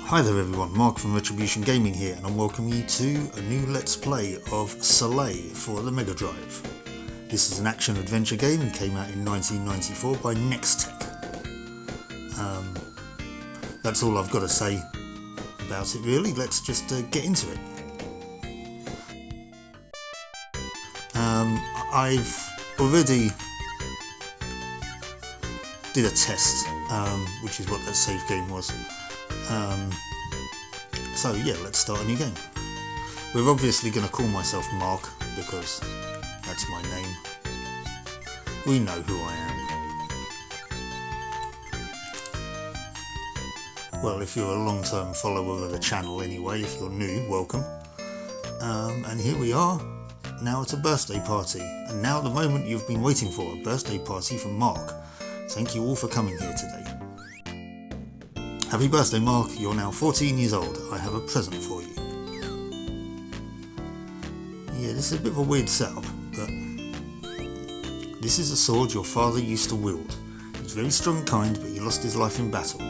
Hi there everyone, Mark from Retribution Gaming here, and I welcome you to a new Let's Play of Soleil for the Mega Drive. This is an action-adventure game and came out in 1994 by Nextech. That's all I've got to say about it really. Let's just get into it. I've already did a test, which is what that save game was. So yeah, let's start a new game. We're obviously going to call myself Mark because that's my name. We know who I am. Well, if you're a long-term follower of the channel anyway, if you're new, welcome. And here we are, now at a birthday party. And now the moment you've been waiting for, a birthday party from Mark. Thank you all for coming here today. Happy birthday, Mark. You're now 14 years old. I have a present for you. Yeah, this is a bit of a weird setup, but this is a sword your father used to wield. He was very strong and kind, but he lost his life in battle.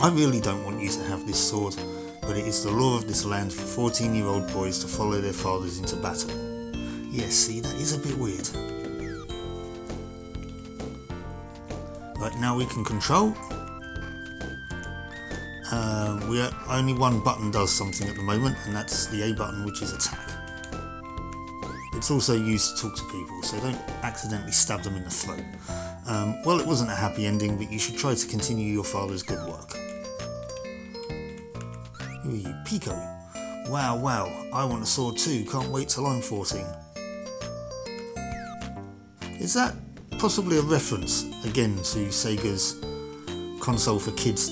I really don't want you to have this sword, but it is the law of this land for 14-year-old boys to follow their fathers into battle. Yes, see, that is a bit weird. Right, now we can control. Only one button does something at the moment, and that's the A button, which is attack. It's also used to talk to people, so don't accidentally stab them in the throat. Well, it wasn't a happy ending, but you should try to continue your father's good work. Who are you? Pico. Wow, I want a sword too, can't wait till I'm 14. Is that possibly a reference, again, to Sega's console for kids,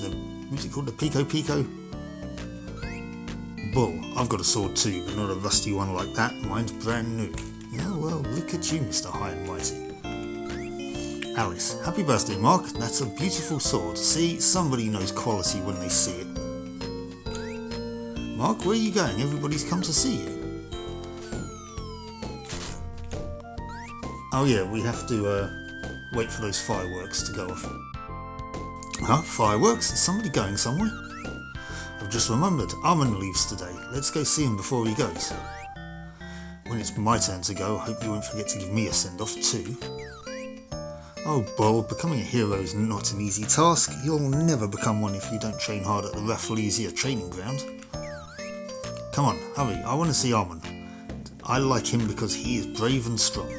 what's it called, the Pico? Bull, I've got a sword too, but not a rusty one like that, mine's brand new. Yeah, well, look at you, Mr. High and Mighty. Alice, happy birthday, Mark, that's a beautiful sword. See, somebody knows quality when they see it. Mark, where are you going? Everybody's come to see you. Oh yeah, we have to wait for those fireworks to go off. Huh? Fireworks? Is somebody going somewhere? I've just remembered, Armand leaves today. Let's go see him before he goes. When it's my turn to go, I hope you won't forget to give me a send-off too. Oh, Bull, becoming a hero is not an easy task. You'll never become one if you don't train hard at the Rafflesia training ground. Come on, hurry, I want to see Armand. I like him because he is brave and strong.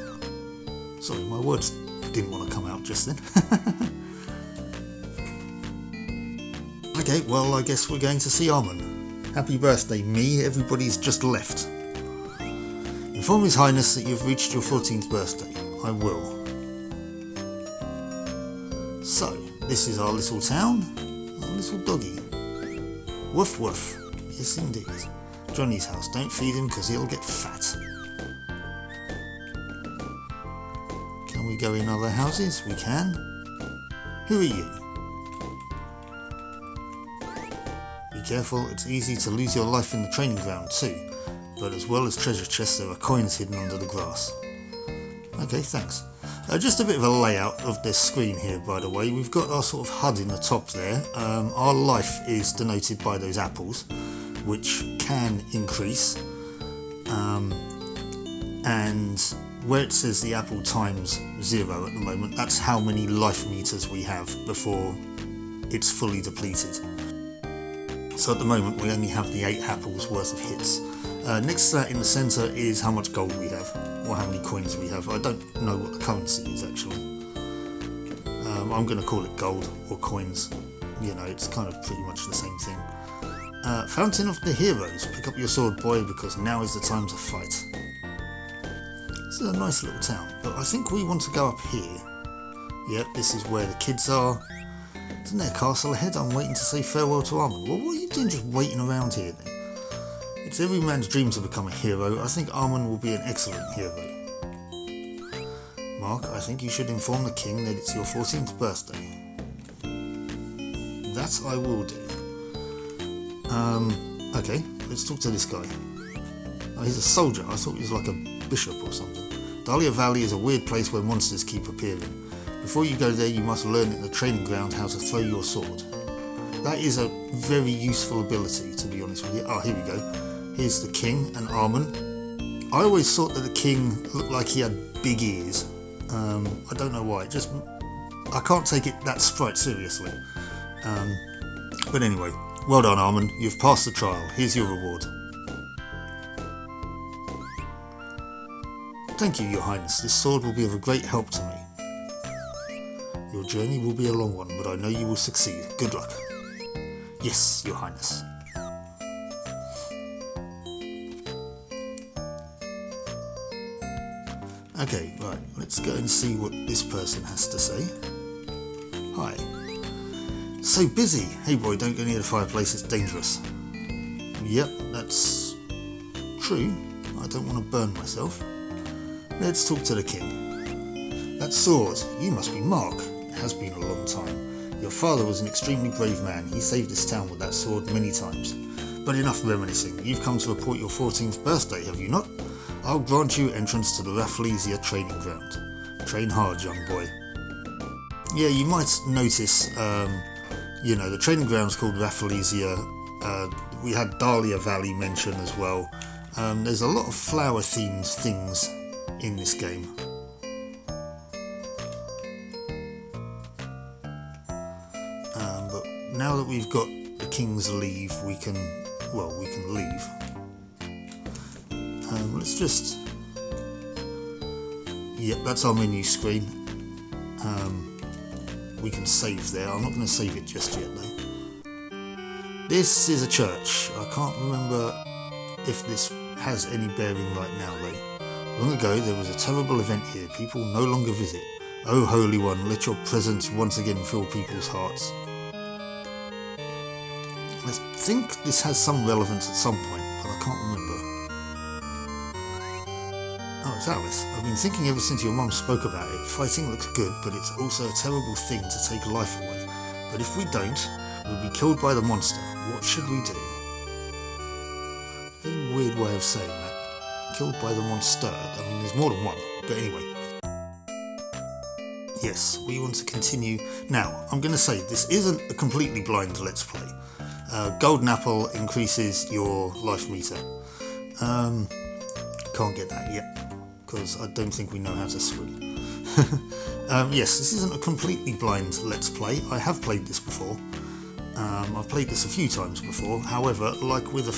Sorry, my words didn't want to come out just then. Okay, well, I guess we're going to see Armand. Happy birthday, me. Everybody's just left. Inform His Highness that you've reached your 14th birthday. I will. So, this is our little town. Our little doggy. Woof woof. Yes, indeed. Johnny's house. Don't feed him because he'll get fat. Can we go in other houses? We can. Who are you? Be careful, it's easy to lose your life in the training ground too, but as well as treasure chests there are coins hidden under the grass. Okay, thanks. Just a bit of a layout of this screen here, by the way. We've got our sort of HUD in the top there. Our life is denoted by those apples, which can increase, and where it says the apple times 0 at the moment, that's how many life meters we have before it's fully depleted. So at the moment we only have the 8 apples worth of hits. Next to that in the centre is how much gold we have, or how many coins we have. I don't know what the currency is actually. I'm going to call it gold or coins. You know, it's kind of pretty much the same thing. Fountain of the Heroes. Pick up your sword, boy, because now is the time to fight. This is a nice little town, but I think we want to go up here. Yep, this is where the kids are. Isn't there a castle ahead? I'm waiting to say farewell to Armand. Well, what are you doing just waiting around here then? It's every man's dream to become a hero. I think Armand will be an excellent hero. Mark, I think you should inform the king that it's your 14th birthday. That I will do. Okay, let's talk to this guy. Oh, he's a soldier. I thought he was like a bishop or something. Dahlia Valley is a weird place where monsters keep appearing. Before you go there, you must learn in the training ground how to throw your sword. That is a very useful ability, to be honest with you. Oh, here we go. Here's the king and Armand. I always thought that the king looked like he had big ears. I don't know why. I can't take that sprite seriously. But anyway, well done, Armand. You've passed the trial. Here's your reward. Thank you, Your Highness. This sword will be of a great help to me. Your journey will be a long one, but I know you will succeed. Good luck. Yes, Your Highness. Okay, right, let's go and see what this person has to say. Hi. So busy. Hey boy, don't go near the fireplace, it's dangerous. Yep, that's true. I don't want to burn myself. Let's talk to the king. That sword, you must be Mark. It has been a long time. Your father was an extremely brave man. He saved this town with that sword many times. But enough reminiscing. You've come to report your 14th birthday, have you not? I'll grant you entrance to the Rafflesia training ground. Train hard, young boy. Yeah, you might notice, you know, the training ground's called Rafflesia. We had Dahlia Valley mentioned as well. There's a lot of flower-themed things in this game. But now that we've got the king's leave, we can leave. Let's just Yep, that's our menu screen. We can save there. I'm not going to save it just yet though. This is a church. I can't remember if this has any bearing right now though. Long ago there was a terrible event here. People no longer visit. Oh Holy One, let your presence once again fill people's hearts. I think this has some relevance at some point, but I can't remember. Oh, it's Alice. I've been thinking ever since your mum spoke about it. Fighting looks good, but it's also a terrible thing to take life away. But if we don't, we'll be killed by the monster. What should we do? Very weird way of saying that. Killed by the monster. I mean, there's more than one. But anyway. Yes, we want to continue. Now, I'm going to say this isn't a completely blind Let's Play. Golden apple increases your life meter. Can't get that yet, because I don't think we know how to swim. Yes, this isn't a completely blind Let's Play. I have played this before. I've played this a few times before. However, like with a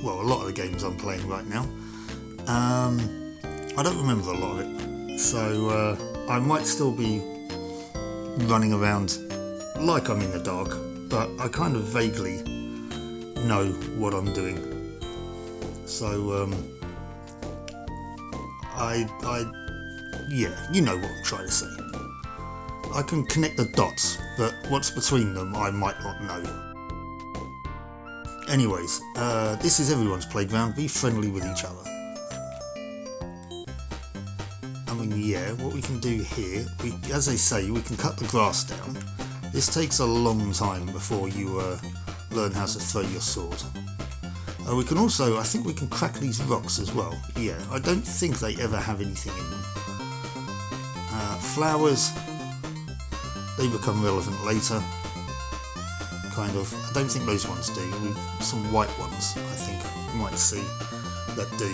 lot of the games I'm playing right now, I don't remember a lot of it. So I might still be running around like I'm in the dark, but I kind of vaguely know what I'm doing. So yeah, you know what I'm trying to say. I can connect the dots, but what's between them I might not know. Anyways, this is everyone's playground. Be friendly with each other. I mean, yeah, what we can do here, as they say, we can cut the grass down. This takes a long time before you learn how to throw your sword. We can also, I think we can crack these rocks as well. Yeah, I don't think they ever have anything in them. Flowers, they become relevant later. Kind of. I don't think those ones do. Some white ones, I think, you might see that do.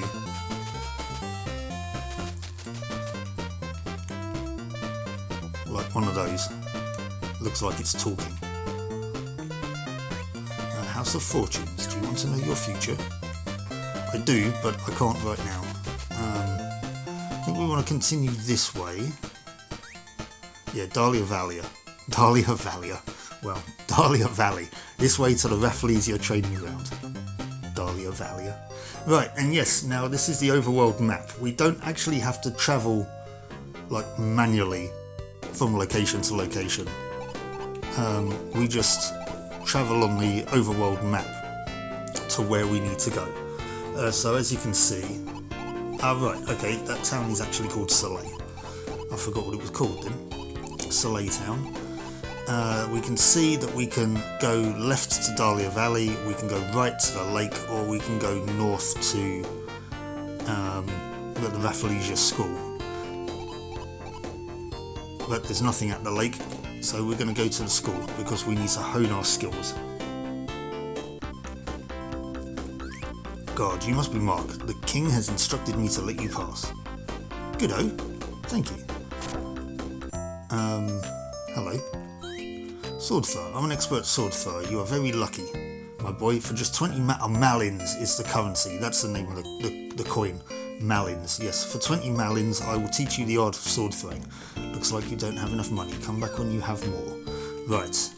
Like one of those. Looks like it's talking. House of Fortunes. Do you want to know your future? I do, but I can't right now. I think we want to continue this way. Yeah, Dahlia Valley. Well, Dahlia Valley. This way to the Rafflesia training ground. Dahlia Valley. Right, and yes, now this is the overworld map. We don't actually have to travel like manually from location to location. We just travel on the overworld map to where we need to go. So as you can see, right, okay, that town is actually called Soleil. I forgot what it was called then. Soleil town. We can see that we can go left to Dahlia Valley, we can go right to the lake, or we can go north to the Rafflesia school. But there's nothing at the lake, so we're going to go to the school because we need to hone our skills. God, you must be Mark. The king has instructed me to let you pass. Good-o. Thank you. Hello. Sword thrower. I'm an expert sword thrower. You are very lucky, my boy. For just 20 malins is the currency. That's the name of the coin. Malins. Yes, for 20 malins I will teach you the art of sword throwing. Looks like you don't have enough money. Come back when you have more. Right.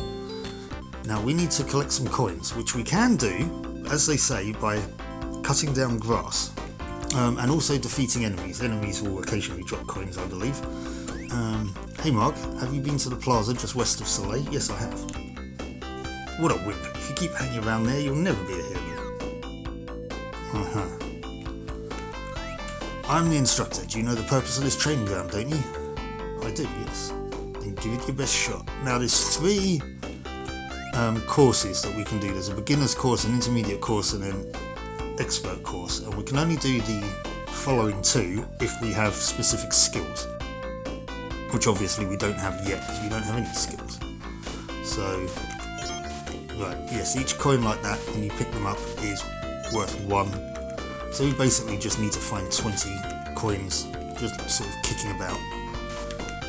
Now we need to collect some coins, which we can do, as they say, by cutting down grass. And also defeating enemies. Enemies will occasionally drop coins, I believe. Hey Mark, have you been to the plaza just west of Soleil? Yes, I have. What a wimp. If you keep hanging around there, you'll never be a hero. I'm the instructor. Do you know the purpose of this training ground, don't you? I do, yes. Then give it your best shot. Now there's 3 courses that we can do. There's a beginner's course, an intermediate course, and an expert course. And we can only do the following 2 if we have specific skills. Which obviously we don't have yet because we don't have any skills. So, right, yes, each coin like that, when you pick them up, is worth 1. So we basically just need to find 20 coins, just sort of kicking about.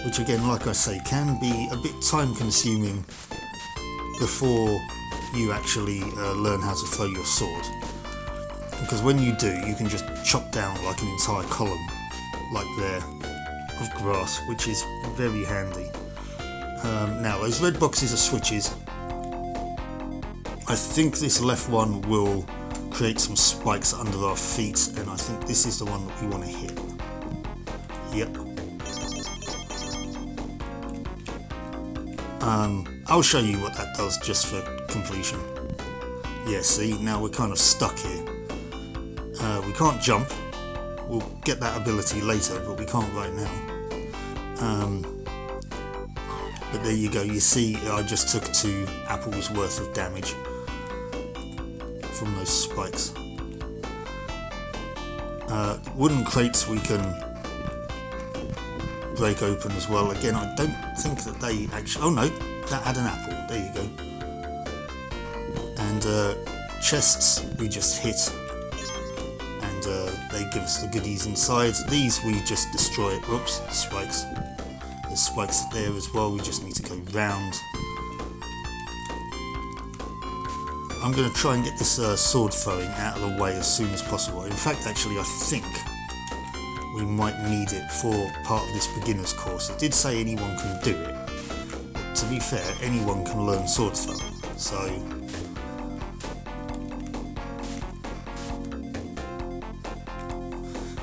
Which again, like I say, can be a bit time consuming before you actually learn how to throw your sword. Because when you do, you can just chop down like an entire column, like there. of grass, which is very handy. Now those red boxes are switches. I think this left one will create some spikes under our feet, and I think this is the one that we want to hit. Yep. I'll show you what that does just for completion. Yeah, see, now we're kind of stuck here. We can't jump. We'll get that ability later, but we can't right now. But there you go, you see I just took 2 apples worth of damage from those spikes. Wooden crates we can break open as well. Again, I don't think that they actually... oh no, that had an apple, there you go. And chests we just hit, and they give us the goodies inside. These we just destroy. Oops, spikes. There's spikes there as well, we just need to go round. I'm going to try and get this sword throwing out of the way as soon as possible. In fact, actually, I think we might need it for part of this beginner's course. It did say anyone can do it, but to be fair, anyone can learn sword throwing, so...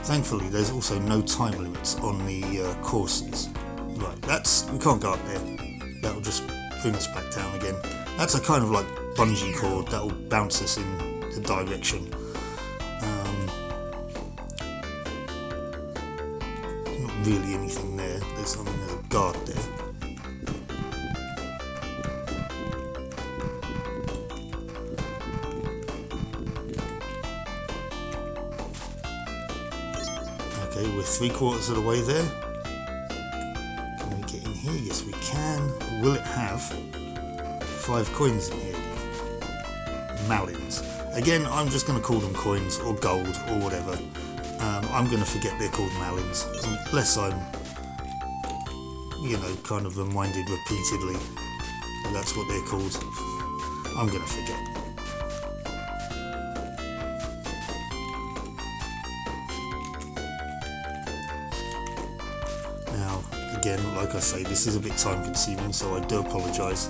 thankfully, there's also no time limits on the courses. Right, we can't go up there. That'll just bring us back down again. That's a kind of like bungee cord that will bounce us in the direction. Not really anything there. There's a guard there. Okay, we're 3/4 of the way there. Can we get in here? Yes, we can. Will it have 5 coins in here? Malins. Again, I'm just going to call them coins or gold or whatever. I'm going to forget they're called malins unless I'm, you know, kind of reminded repeatedly that that's what they're called. I'm going to forget. Now, again, like I say, this is a bit time consuming, so I do apologise.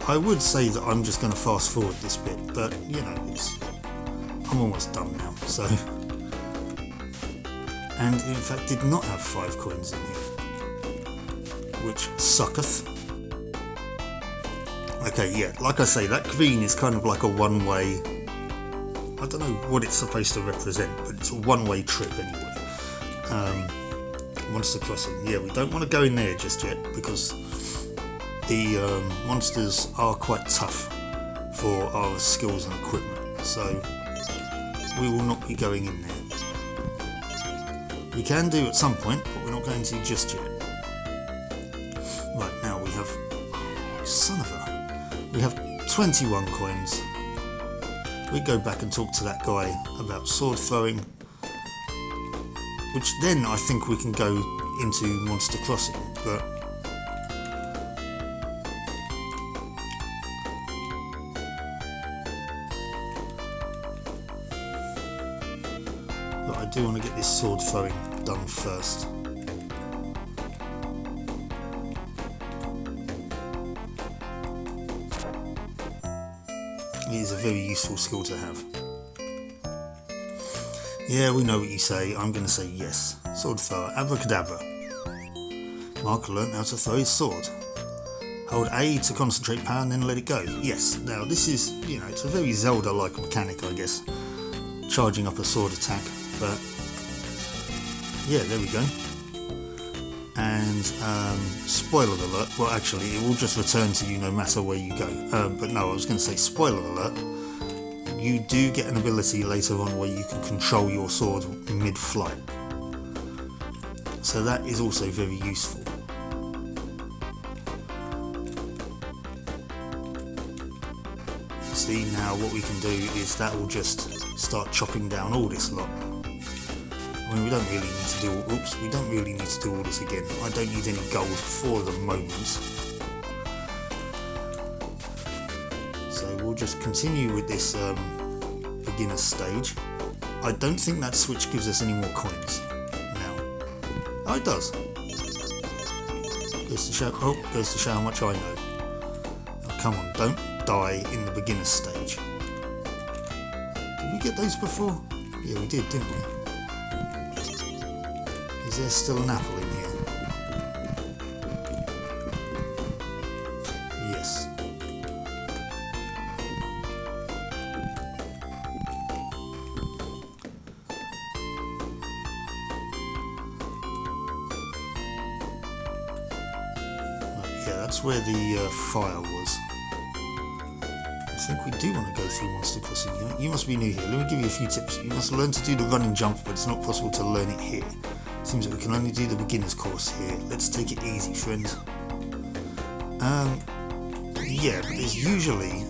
I would say that I'm just going to fast forward this bit, but you know, I'm almost done now, so... and in fact did not have 5 coins in here, which sucketh. Okay, yeah, like I say, that green is kind of like a one-way... I don't know what it's supposed to represent, but it's a one-way trip anyway. Monster Crossing, yeah, we don't want to go in there just yet, because the monsters are quite tough for our skills and equipment, so we will not be going in there. We can do at some point, but we're not going to just yet. Right, now we have... son of a... we have 21 coins. We go back and talk to that guy about sword throwing, which then I think we can go into Monster Crossing, but I do want to get this sword throwing done first. It is a very useful skill to have. Yeah, we know what you say. I'm going to say yes. Sword thrower. Abracadabra. Mark learnt how to throw his sword. Hold A to concentrate power and then let it go. Yes. Now this is, you know, it's a very Zelda-like mechanic, I guess. Charging up a sword attack. But yeah, there we go. And spoiler alert, well actually it will just return to you no matter where you go. But no, I was going to say spoiler alert, you do get an ability later on where you can control your sword mid-flight. So that is also very useful. See, now what we can do is that will just start chopping down all this lot. I mean, we don't really need to do... oops, we don't really need to do all this again. I don't need any gold for the moment. So we'll just continue with this beginner stage. I don't think that switch gives us any more coins now. Oh, it does. Goes to show how much I know. Oh, come on, don't die in the beginner's stage. Did we get those before? Yeah, we did, didn't we? Is there still an apple in here? Yes. Yeah, that's where the fire was. I think we do want to go through Monster Crossing. You must be new here. Let me give you a few tips. You must learn to do the running jump, but it's not possible to learn it here. Seems like we can only do the beginner's course here. Let's take it easy, friends. Yeah, but there's usually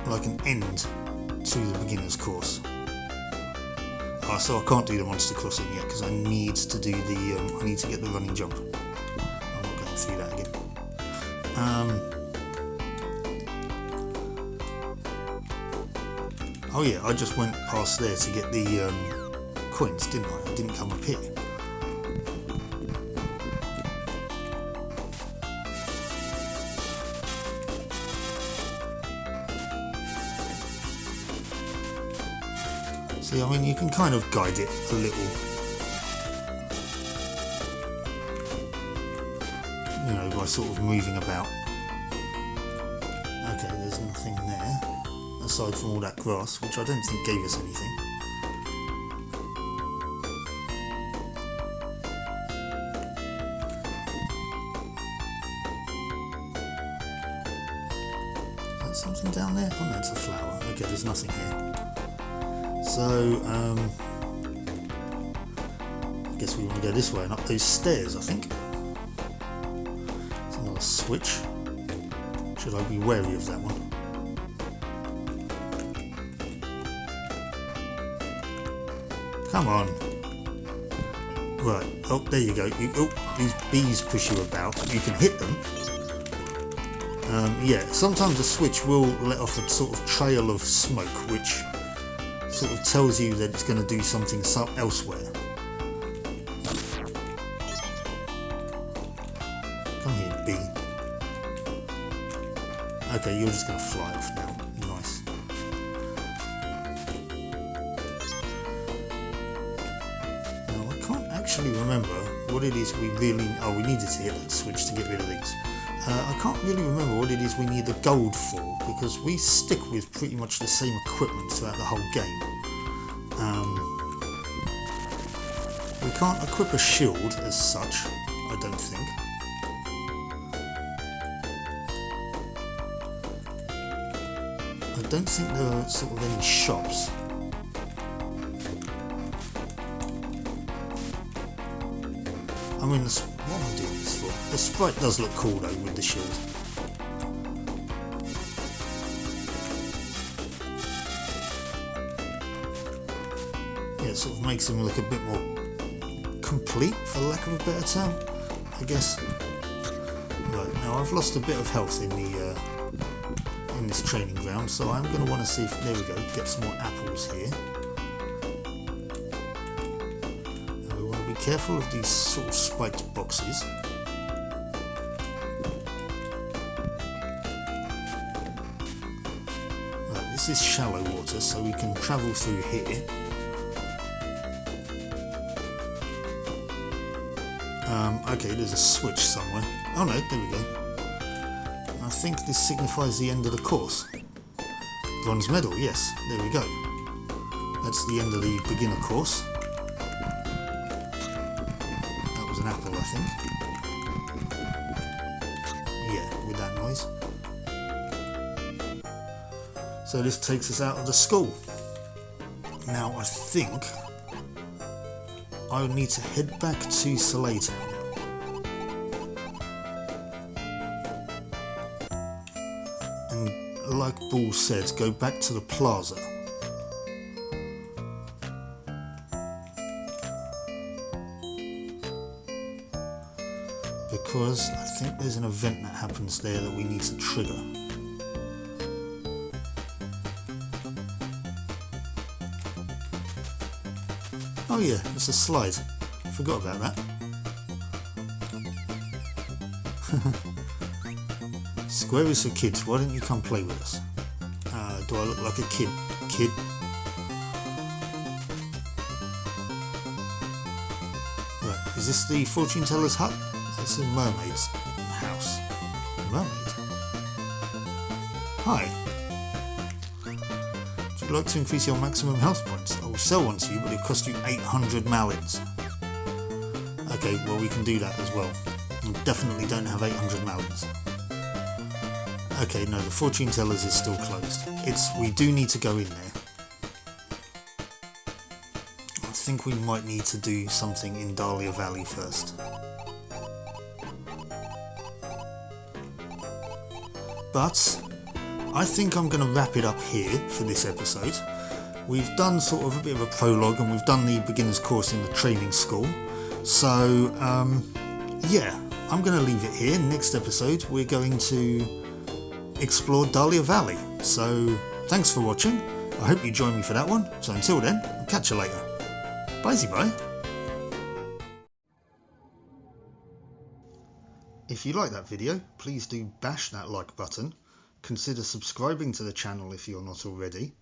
like an end to the beginner's course. So I can't do the Monster Crossing yet because I need to do the. I need to get the running jump. I'm not going through that again. Oh yeah, I just went past there to get the coins, didn't I? I didn't come up here. See, I mean, you can kind of guide it a little. You know, by sort of moving about. Okay, there's nothing there. Aside from all that grass, which I don't think gave us anything. Is that something down there? Oh no, it's a flower. Okay, there's nothing here. So, I guess we want to go this way and up those stairs, I think. There's another switch. Should I be wary of that one? Come on. Right. Oh, there you go. These bees push you about. You can hit them. Yeah, sometimes the switch will let off a sort of trail of smoke, which sort of tells you that it's going to do something elsewhere. Come here, bee. Okay, you're just going to fly off now. Nice. Actually remember what it is we really... Oh, we needed to hit that switch to get rid of these. I can't really remember what it is we need the gold for, because we stick with pretty much the same equipment throughout the whole game. We can't equip a shield as such, I don't think. I don't think there are sort of any shops. I mean, what am I doing this for? The sprite does look cool though with the shield. Yeah, it sort of makes him look a bit more complete, for lack of a better term, I guess. Right, now I've lost a bit of health in the in this training ground, so I'm going to want to see if, there we go, get some more apples here. Careful of these sort of spiked boxes. Right, this is shallow water, so we can travel through here. Okay, there's a switch somewhere. Oh no, there we go. I think this signifies the end of the course. Bronze medal, yes, there we go. That's the end of the beginner course. Apple, I think. Yeah, with that noise. So this takes us out of the school. Now I think I would need to head back to Soleil Town. And like Ball said, go back to the plaza. Because I think there's an event that happens there that we need to trigger. Oh yeah, it's a slide. Forgot about that. Square is for kids. Why don't you come play with us? Do I look like a kid? Kid? Right, is this the fortune teller's hut? It's a mermaid's house. Mermaid? Hi. Would you like to increase your maximum health points? I will sell one to you, but it'll cost you 800 malins. Okay, well we can do that as well. We definitely don't have 800 malins. Okay, no, the fortune tellers is still closed. We do need to go in there. I think we might need to do something in Dahlia Valley first. But I think I'm going to wrap it up here for this episode. We've done sort of a bit of a prologue and we've done the beginner's course in the training school. So, yeah, I'm going to leave it here. Next episode, we're going to explore Dahlia Valley. So, thanks for watching. I hope you join me for that one. So until then, I'll catch you later. Bye-bye. If you like that video, please do bash that like button. Consider subscribing to the channel if you're not already.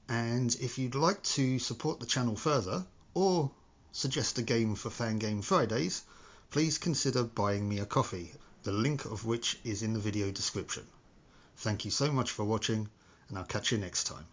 And if you'd like to support the channel further, or suggest a game for Fangame Fridays, please consider buying me a coffee, the link of which is in the video description. Thank you so much for watching, and I'll catch you next time.